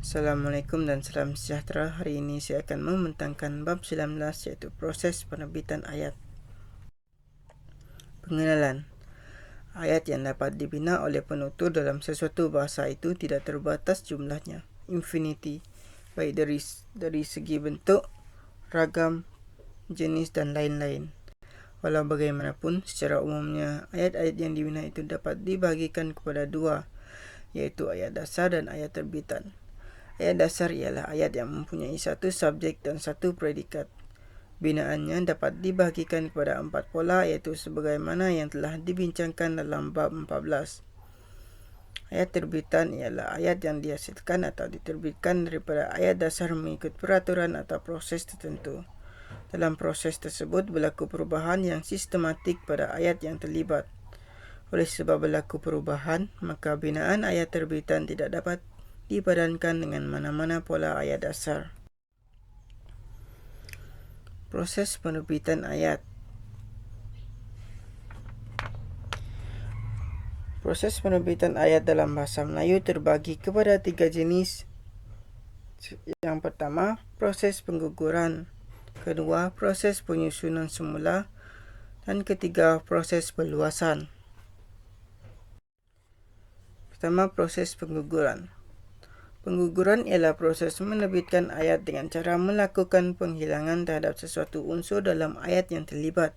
Assalamualaikum dan salam sejahtera. Hari ini saya akan membentangkan bab 19 iaitu proses penerbitan ayat. Pengenalan. Ayat yang dapat dibina oleh penutur dalam sesuatu bahasa itu tidak terbatas jumlahnya, infinity, baik dari segi bentuk, ragam, jenis dan lain-lain. Walau bagaimanapun, secara umumnya ayat-ayat yang dibina itu dapat dibahagikan kepada dua, iaitu ayat dasar dan ayat terbitan. Ayat dasar ialah ayat yang mempunyai satu subjek dan satu predikat. Binaannya dapat dibahagikan kepada 4 pola, iaitu sebagaimana yang telah dibincangkan dalam bab 14. Ayat terbitan ialah ayat yang dihasilkan atau diterbitkan daripada ayat dasar mengikut peraturan atau proses tertentu. Dalam proses tersebut berlaku perubahan yang sistematik pada ayat yang terlibat. Oleh sebab berlaku perubahan, maka binaan ayat terbitan tidak dapat dipadankan dengan mana-mana pola ayat dasar. Proses penerbitan ayat. Proses penerbitan ayat dalam bahasa Melayu terbagi kepada 3 jenis. Yang pertama, proses pengguguran. Kedua, proses penyusunan semula. Dan ketiga, proses perluasan. Pertama, proses pengguguran. Pengguguran ialah proses menerbitkan ayat dengan cara melakukan penghilangan terhadap sesuatu unsur dalam ayat yang terlibat.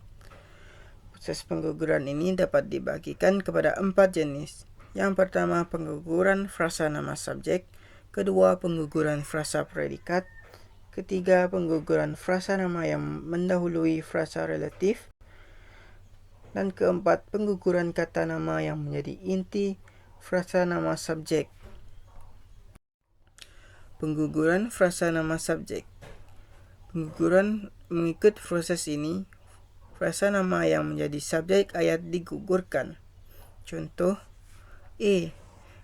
Proses pengguguran ini dapat dibahagikan kepada 4 jenis. Yang pertama, pengguguran frasa nama subjek. Kedua, pengguguran frasa predikat. Ketiga, pengguguran frasa nama yang mendahului frasa relatif. Dan keempat, pengguguran kata nama yang menjadi inti frasa nama subjek. Pengguguran frasa nama subjek. Pengguguran mengikut proses ini, frasa nama yang menjadi subjek ayat digugurkan. Contoh, A.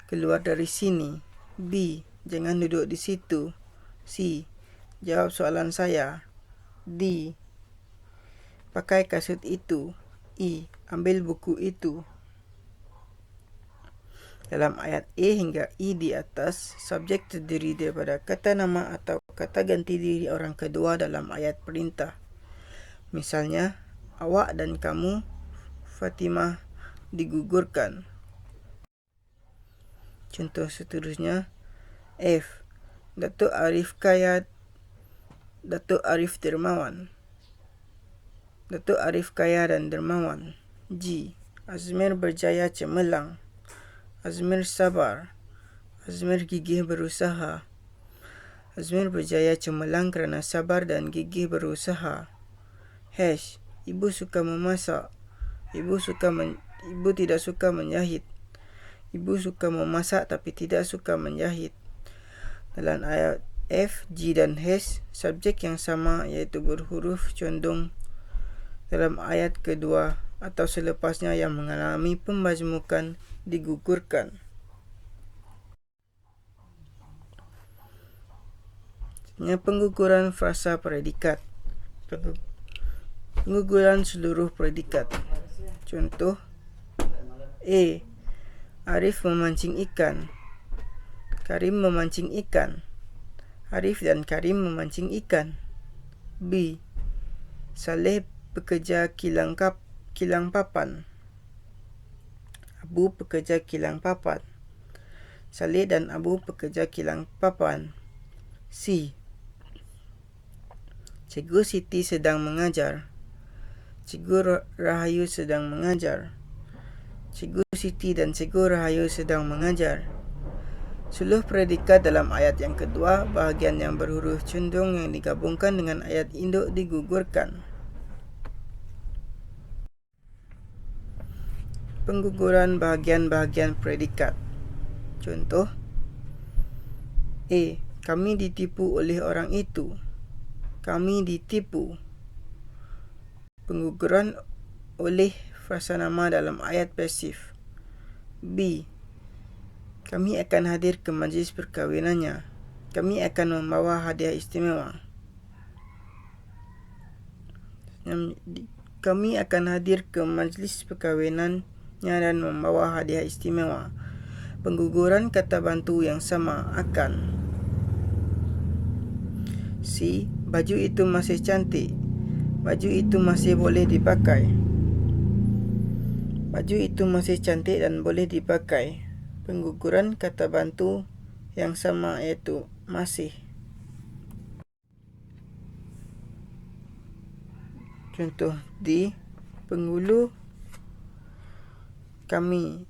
Keluar dari sini. B. Jangan duduk di situ. C. Jawab soalan saya. D. Pakai kasut itu. E. Ambil buku itu. Dalam ayat A hingga E di atas, subjek terdiri daripada kata nama atau kata ganti diri orang kedua dalam ayat perintah. Misalnya, awak dan kamu, Fatimah, digugurkan. Contoh seterusnya, F. Datuk Arif kaya, Datuk Arif dermawan. Datuk Arif kaya dan dermawan. G. Azmir berjaya cemerlang. Azmir sabar. Azmir gigih berusaha. Azmir berjaya cemerlang kerana sabar dan gigih berusaha. H. Ibu suka memasak. Ibu tidak suka menjahit. Ibu suka memasak tapi tidak suka menjahit. Dalam ayat F, G dan H, subjek yang sama iaitu berhuruf condong dalam ayat kedua atau selepasnya yang mengalami pemajmukan digugurkan. Pengguguran frasa predikat. Pengguguran seluruh predikat. Contoh, A. Arif memancing ikan. Karim memancing ikan. Arif dan Karim memancing ikan. B. Saleh bekerja kilang papan. Abu pekerja kilang papan. Saleh dan Abu pekerja kilang papan. C. Cikgu Siti sedang mengajar. Cikgu Rahayu sedang mengajar. Cikgu Siti dan Cikgu Rahayu sedang mengajar. Seluruh predikat dalam ayat yang kedua, bahagian yang berhuruf condong yang digabungkan dengan ayat induk digugurkan. Pengguguran bahagian-bahagian predikat. Contoh, A. Kami ditipu oleh orang itu. Kami ditipu. Pengguguran oleh frasa nama dalam ayat pasif. B. Kami akan hadir ke majlis perkahwinannya. Kami akan membawa hadiah istimewa. Kami akan hadir ke majlis perkahwinannya dan membawa hadiah istimewa. Pengguguran kata bantu yang sama akan. C. Baju itu masih cantik. Baju itu masih boleh dipakai. Baju itu masih cantik dan boleh dipakai. Pengguguran kata bantu yang sama iaitu masih. Contoh D. Penghulu kami.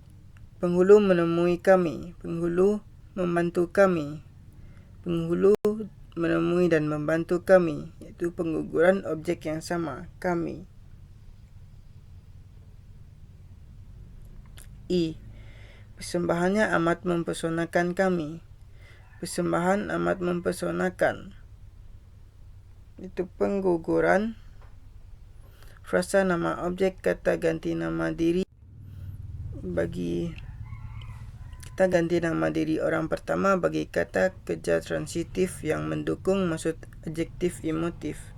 Penghulu menemui kami. Penghulu membantu kami. Penghulu menemui dan membantu kami, iaitu pengguguran objek yang sama, kami. I. Persembahannya amat mempesonakan kami. Persembahan amat mempesonakan, itu pengguguran frasa nama objek kata ganti nama diri bagi kita ganti nama diri orang pertama bagi kata kerja transitif yang mendukung maksud adjektif emotif.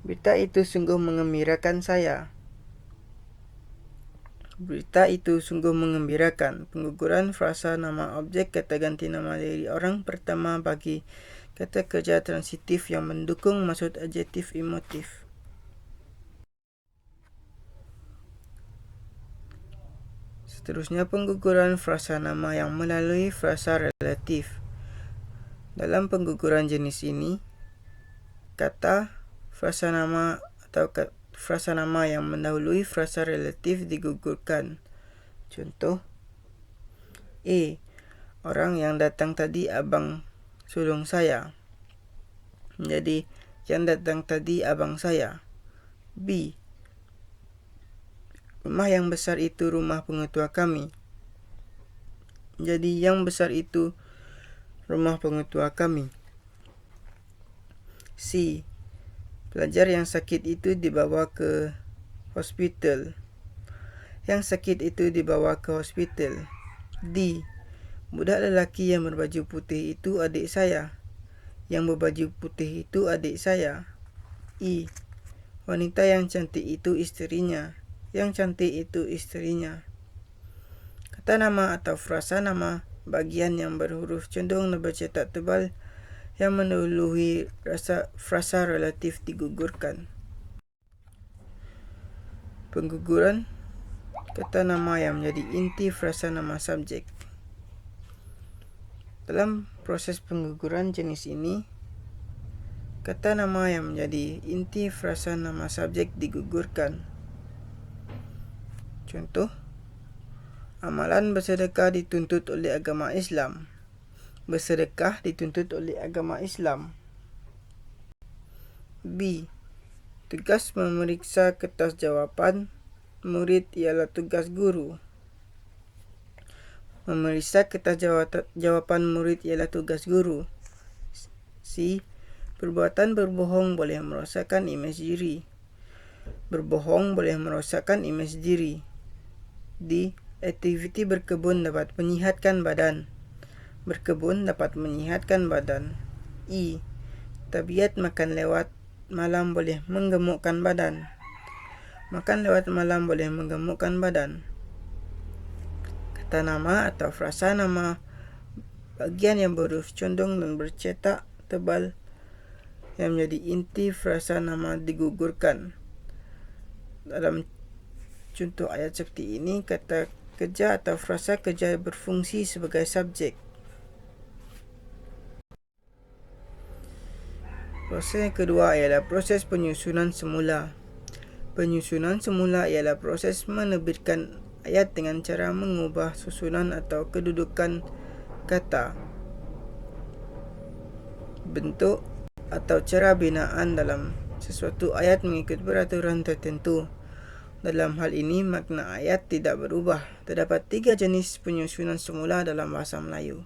Berita itu sungguh mengembirakan saya. Berita itu sungguh mengembirakan. Pengguguran frasa nama objek kata ganti nama diri orang pertama bagi kata kerja transitif yang mendukung maksud adjektif emotif. Seterusnya, pengguguran frasa nama yang melalui frasa relatif. Dalam pengguguran jenis ini, kata frasa nama atau frasa nama yang mendahului frasa relatif digugurkan. Contoh E. Orang yang datang tadi abang sulung saya. Jadi, yang datang tadi abang saya. B. Rumah yang besar itu rumah pengetua kami. Jadi, yang besar itu rumah pengetua kami. C. Pelajar yang sakit itu dibawa ke hospital. Yang sakit itu dibawa ke hospital. D. Budak lelaki yang berbaju putih itu adik saya. Yang berbaju putih itu adik saya. E. Wanita yang cantik itu isterinya. Yang cantik itu isterinya. Kata nama atau frasa nama bagian yang berhuruf condong dan bercetak tebal yang mendahului frasa relatif digugurkan. Pengguguran kata nama yang menjadi inti frasa nama subjek. Dalam proses pengguguran jenis ini, kata nama yang menjadi inti frasa nama subjek digugurkan. Contoh, amalan bersedekah dituntut oleh agama Islam. Bersedekah dituntut oleh agama Islam. B. Tugas memeriksa kertas jawapan murid ialah tugas guru. Memeriksa kertas jawapan murid ialah tugas guru. C. Perbuatan berbohong boleh merosakkan imej diri. Berbohong boleh merosakkan imej diri. D. Aktiviti berkebun dapat menyihatkan badan. Berkebun dapat menyihatkan badan. E. Tabiat makan lewat malam boleh menggemukkan badan. Makan lewat malam boleh menggemukkan badan. Kata nama atau frasa nama bagian yang berhuruf condong dan bercetak tebal yang menjadi inti frasa nama digugurkan. Dalam contoh ayat seperti ini, kata kerja atau frasa kerja berfungsi sebagai subjek. Proses yang kedua ialah proses penyusunan semula. Penyusunan semula ialah proses menerbitkan ayat dengan cara mengubah susunan atau kedudukan kata, bentuk atau cara binaan dalam sesuatu ayat mengikut peraturan tertentu. Dalam hal ini, makna ayat tidak berubah. Terdapat 3 jenis penyusunan semula dalam bahasa Melayu,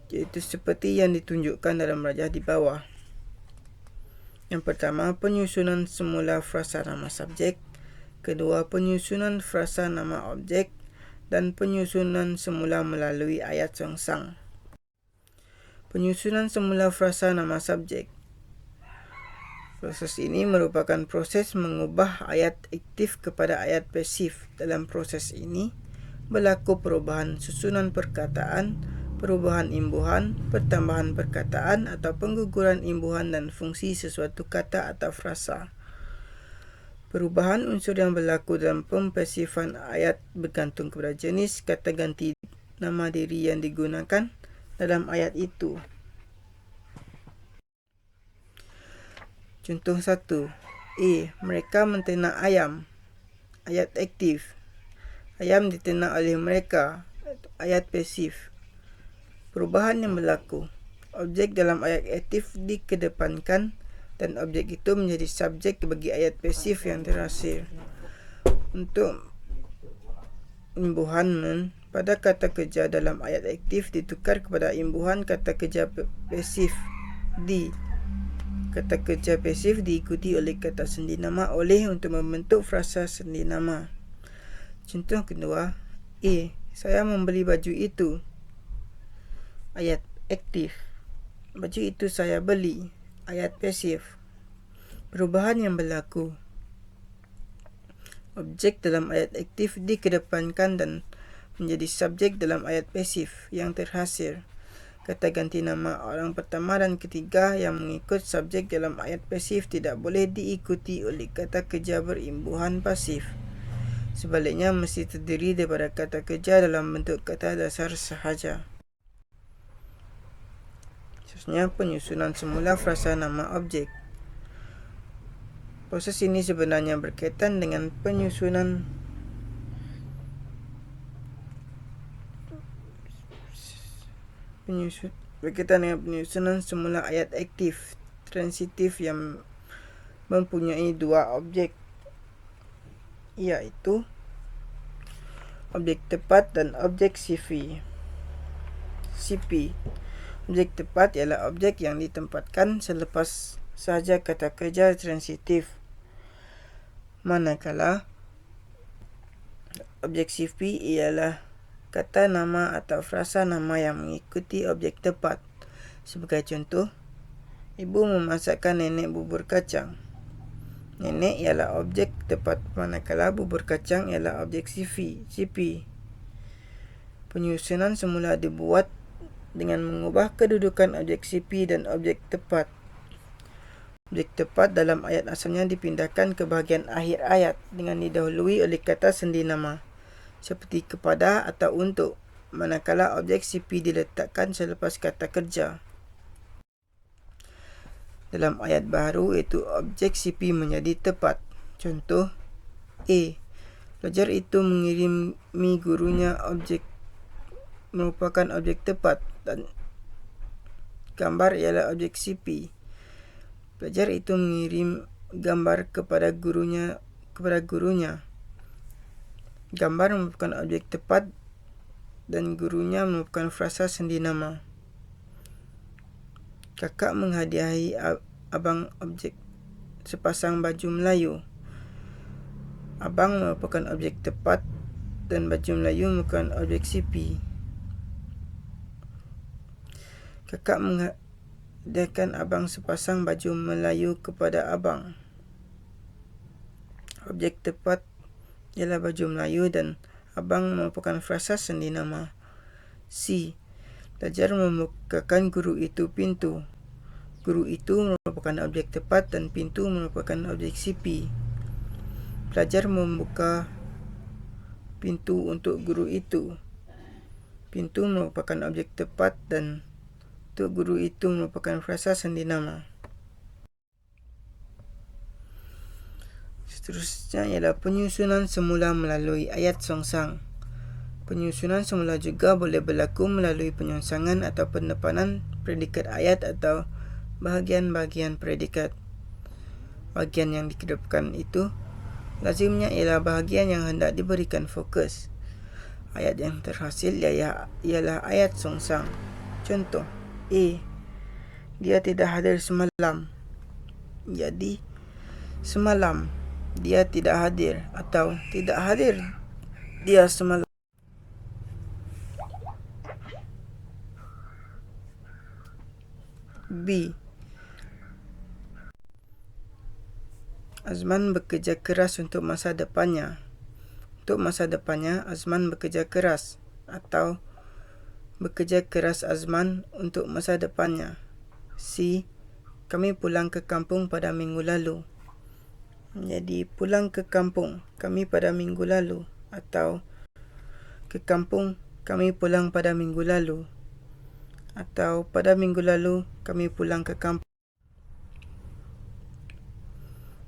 iaitu seperti yang ditunjukkan dalam rajah di bawah. Yang pertama, penyusunan semula frasa nama subjek. Kedua, penyusunan frasa nama objek. Dan penyusunan semula melalui ayat songsang. Penyusunan semula frasa nama subjek. Proses ini merupakan proses mengubah ayat aktif kepada ayat pasif. Dalam proses ini, berlaku perubahan susunan perkataan, perubahan imbuhan, pertambahan perkataan atau pengguguran imbuhan dan fungsi sesuatu kata atau frasa. Perubahan unsur yang berlaku dalam pempasifan ayat bergantung kepada jenis kata ganti nama diri yang digunakan dalam ayat itu. Contoh 1. Mereka menternak ayam. Ayat aktif. Ayam diternak oleh mereka. Ayat pasif. Perubahan yang berlaku. Objek dalam ayat aktif dikedepankan dan objek itu menjadi subjek bagi ayat pasif yang terakhir. Untuk imbuhan pada kata kerja dalam ayat aktif ditukar kepada imbuhan kata kerja pasif di. Kata kerja pasif diikuti oleh kata sendi nama oleh untuk membentuk frasa sendi nama. Contoh kedua, saya membeli baju itu. Ayat aktif. Baju itu saya beli. Ayat pasif. Perubahan yang berlaku. Objek dalam ayat aktif dikedepankan dan menjadi subjek dalam ayat pasif yang terhasil. Kata ganti nama orang pertama dan ketiga yang mengikut subjek dalam ayat pasif tidak boleh diikuti oleh kata kerja berimbuhan pasif. Sebaliknya mesti terdiri daripada kata kerja dalam bentuk kata dasar sahaja. Seterusnya, penyusunan semula frasa nama objek. Proses ini sebenarnya berkaitan dengan penyusunan semula ayat aktif transitif yang mempunyai dua objek, iaitu objek tepat dan objek CP. Objek tepat ialah objek yang ditempatkan selepas sahaja kata kerja transitif, manakala objek CP ialah kata nama atau frasa nama yang mengikuti objek tepat. Sebagai contoh, ibu memasakkan nenek bubur kacang. Nenek ialah objek tepat, manakala bubur kacang ialah objek CP. Penyusunan semula dibuat dengan mengubah kedudukan objek CP dan objek tepat. Objek tepat dalam ayat asalnya dipindahkan ke bahagian akhir ayat dengan didahului oleh kata sendi nama, seperti kepada atau untuk, manakala objek CP diletakkan selepas kata kerja. Dalam ayat baru, iaitu objek CP menjadi tepat. Contoh, pelajar itu mengirimi gurunya objek merupakan objek tepat dan gambar ialah objek CP. Pelajar itu mengirim gambar kepada gurunya. Gambar merupakan objek tepat dan gurunya merupakan frasa sendi nama. Kakak menghadiahi abang objek sepasang baju Melayu. Abang merupakan objek tepat dan baju Melayu merupakan objek CP. Kakak menghadiahkan abang sepasang baju Melayu kepada abang. Objek tepat ialah baju Melayu dan abang merupakan frasa sendi nama. Pelajar membukakan guru itu pintu. Guru itu merupakan objek tepat dan pintu merupakan objek CP. Pelajar membuka pintu untuk guru itu. Pintu merupakan objek tepat dan untuk guru itu merupakan frasa sendi nama. Seterusnya ialah penyusunan semula melalui ayat songsang. Penyusunan semula juga boleh berlaku melalui penyongsangan atau penepanan predikat ayat atau bahagian-bahagian predikat. Bahagian yang dikedepankan itu lazimnya ialah bahagian yang hendak diberikan fokus. Ayat yang terhasil ialah ayat songsang. Contoh, dia tidak hadir semalam. Jadi, semalam dia tidak hadir atau tidak hadir dia semalam. Azman bekerja keras untuk masa depannya. Untuk masa depannya, Azman bekerja keras atau bekerja keras azman untuk masa depannya. C. Kami pulang ke kampung pada minggu lalu. Jadi pulang ke kampung kami pada minggu lalu, atau ke kampung kami pulang pada minggu lalu, atau pada minggu lalu kami pulang ke kampung.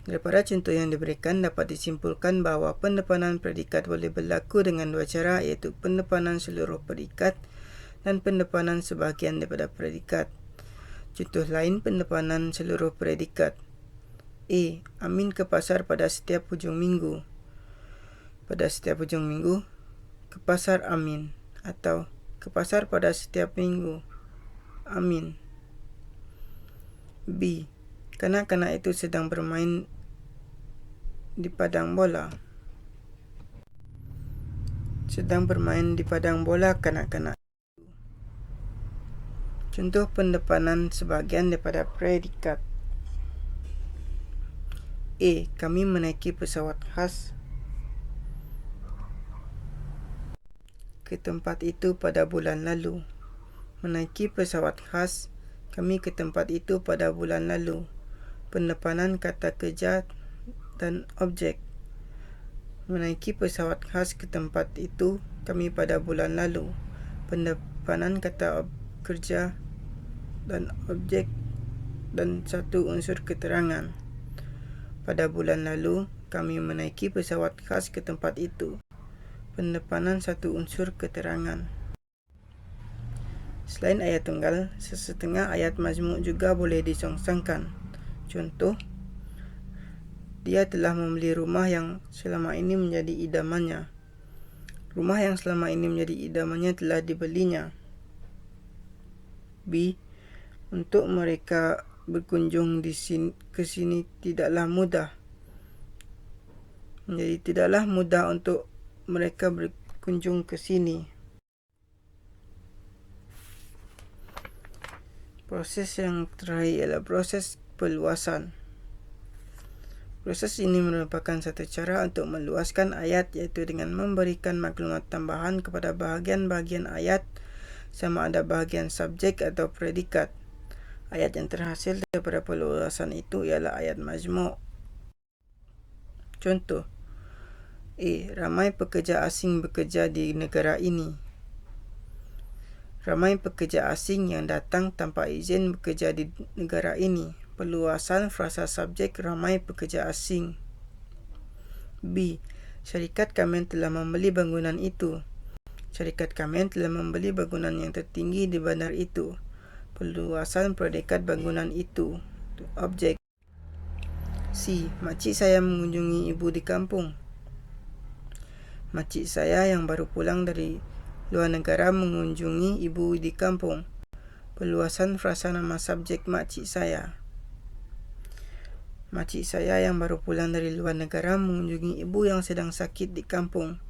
Daripada contoh yang diberikan dapat disimpulkan bahawa pendepanan predikat boleh berlaku dengan dua cara, iaitu pendepanan seluruh predikat dan pendepanan sebahagian daripada predikat. Contoh lain pendepanan seluruh predikat. A. Amin ke pasar pada setiap hujung minggu. Pada setiap hujung minggu, ke pasar Amin, atau ke pasar pada setiap minggu, Amin. B. Kanak-kanak itu sedang bermain di padang bola. Sedang bermain di padang bola kanak-kanak. Contoh pendepanan sebahagian daripada predikat. A. Kami menaiki pesawat khas ke tempat itu pada bulan lalu. Menaiki pesawat khas kami ke tempat itu pada bulan lalu. Pendepanan kata kerja dan objek. Menaiki pesawat khas ke tempat itu kami pada bulan lalu. Pendepanan kata kerja dan objek dan satu unsur keterangan. Pada bulan lalu, kami menaiki pesawat khas ke tempat itu. Pendepanan satu unsur keterangan. Selain ayat tunggal, sesetengah ayat majmuk juga boleh disongsangkan. Contoh, dia telah membeli rumah yang selama ini menjadi idamannya. Rumah yang selama ini menjadi idamannya telah dibelinya. B. Untuk mereka berkunjung ke sini tidaklah mudah. Jadi tidaklah mudah untuk mereka berkunjung ke sini. Proses yang terakhir ialah proses perluasan. Proses ini merupakan satu cara untuk meluaskan ayat, iaitu dengan memberikan maklumat tambahan kepada bahagian-bahagian ayat, sama ada bahagian subjek atau predikat. Ayat yang terhasil daripada perluasan itu ialah ayat majmuk. Contoh, A. Ramai pekerja asing bekerja di negara ini. Ramai pekerja asing yang datang tanpa izin bekerja di negara ini. Perluasan frasa subjek ramai pekerja asing. B. Syarikat Kamen telah membeli bangunan itu. Syarikat Kamen telah membeli bangunan yang tertinggi di bandar itu. Perluasan predikat bangunan itu, objek. C. Makcik saya mengunjungi ibu di kampung. Makcik saya yang baru pulang dari luar negara mengunjungi ibu di kampung. Perluasan frasa nama subjek makcik saya. Makcik saya yang baru pulang dari luar negara mengunjungi ibu yang sedang sakit di kampung.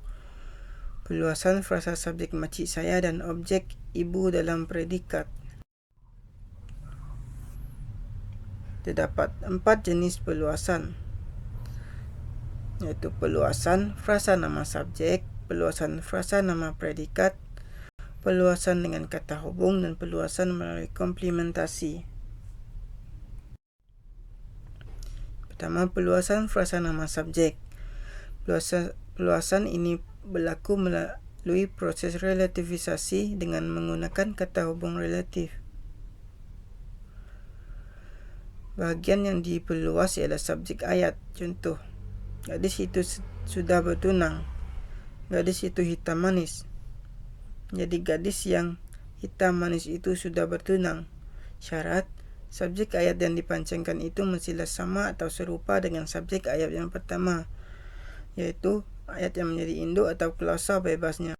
Perluasan frasa subjek makcik saya dan objek ibu dalam predikat. Terdapat 4 jenis perluasan, iaitu perluasan frasa nama subjek, perluasan frasa nama predikat, perluasan dengan kata hubung, dan perluasan melalui komplementasi. Pertama, perluasan frasa nama subjek. Perluasan ini berlaku melalui proses relativisasi dengan menggunakan kata hubung relatif. Bahagian yang diperluas ialah subjek ayat. Contoh, gadis itu sudah bertunang. Gadis itu hitam manis. Jadi gadis yang hitam manis itu sudah bertunang. Syarat, subjek ayat yang dipancangkan itu mestilah sama atau serupa dengan subjek ayat yang pertama, iaitu ayat yang menjadi induk atau klausa bebasnya.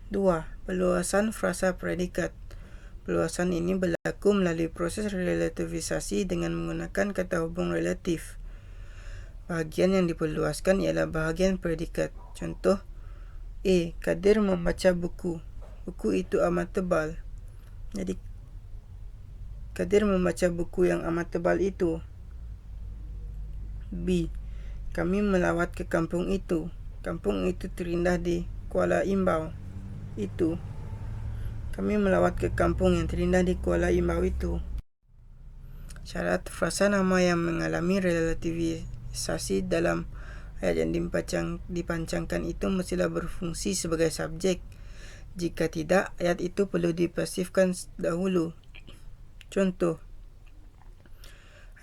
2. Perluasan frasa predikat. Perluasan ini berlaku melalui proses relativisasi dengan menggunakan kata hubung relatif. Bahagian yang diperluaskan ialah bahagian predikat. Contoh, A. Kadir membaca buku. Buku itu amat tebal. Jadi, Kadir membaca buku yang amat tebal itu. B. Kami melawat ke kampung itu. Kampung itu terindah di Kuala Imbau. Itu. Kami melawat ke kampung yang terindah di Kuala Imbau itu. Syarat frasa nama yang mengalami relativisasi dalam ayat yang dipancangkan itu mestilah berfungsi sebagai subjek. Jika tidak, ayat itu perlu dipasifkan dahulu. Contoh,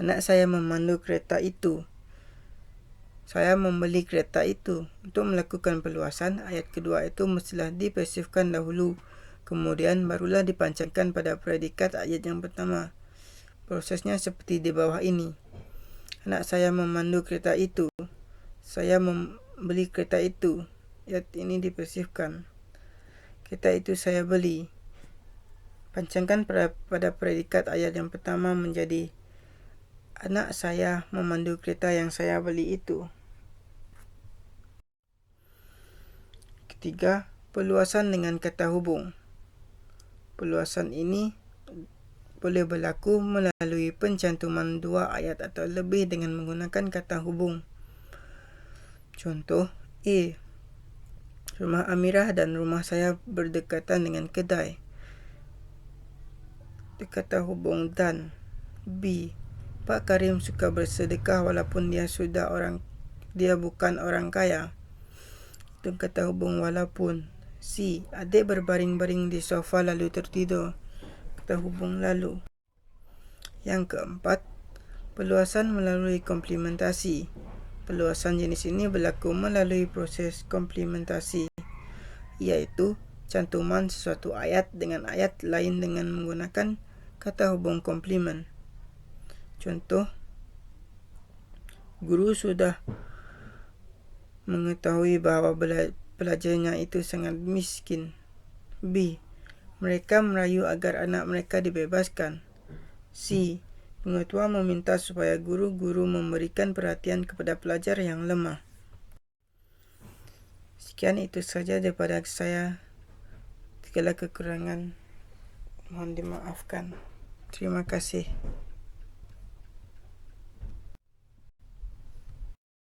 anak saya memandu kereta itu. Saya membeli kereta itu. Untuk melakukan perluasan, ayat kedua itu mestilah dipasifkan dahulu. Kemudian barulah dipancangkan pada predikat ayat yang pertama. Prosesnya seperti di bawah ini. Anak saya memandu kereta itu. Saya membeli kereta itu. Ayat ini dipasifkan. Kereta itu saya beli. Pancangkan pada predikat ayat yang pertama menjadi anak saya memandu kereta yang saya beli itu. Ketiga, perluasan dengan kata hubung. Perluasan ini boleh berlaku melalui pencantuman dua ayat atau lebih dengan menggunakan kata hubung. Contoh A. Rumah Amirah dan rumah saya berdekatan dengan kedai. Kata hubung dan. B. Pak Karim suka bersedekah walaupun dia bukan orang kaya. Itu kata hubung walaupun. C. Adik berbaring-baring di sofa lalu tertidur. Kata hubung lalu. Yang keempat, perluasan melalui komplementasi. Perluasan jenis ini berlaku melalui proses komplementasi, iaitu cantuman sesuatu ayat dengan ayat lain dengan menggunakan kata hubung komplement. Contoh, guru sudah mengetahui bahawa pelajarnya itu sangat miskin. B. Mereka merayu agar anak mereka dibebaskan. C. Pengetua meminta supaya guru-guru memberikan perhatian kepada pelajar yang lemah. Sekian itu saja daripada saya. Segala kekurangan mohon dimaafkan. Terima kasih.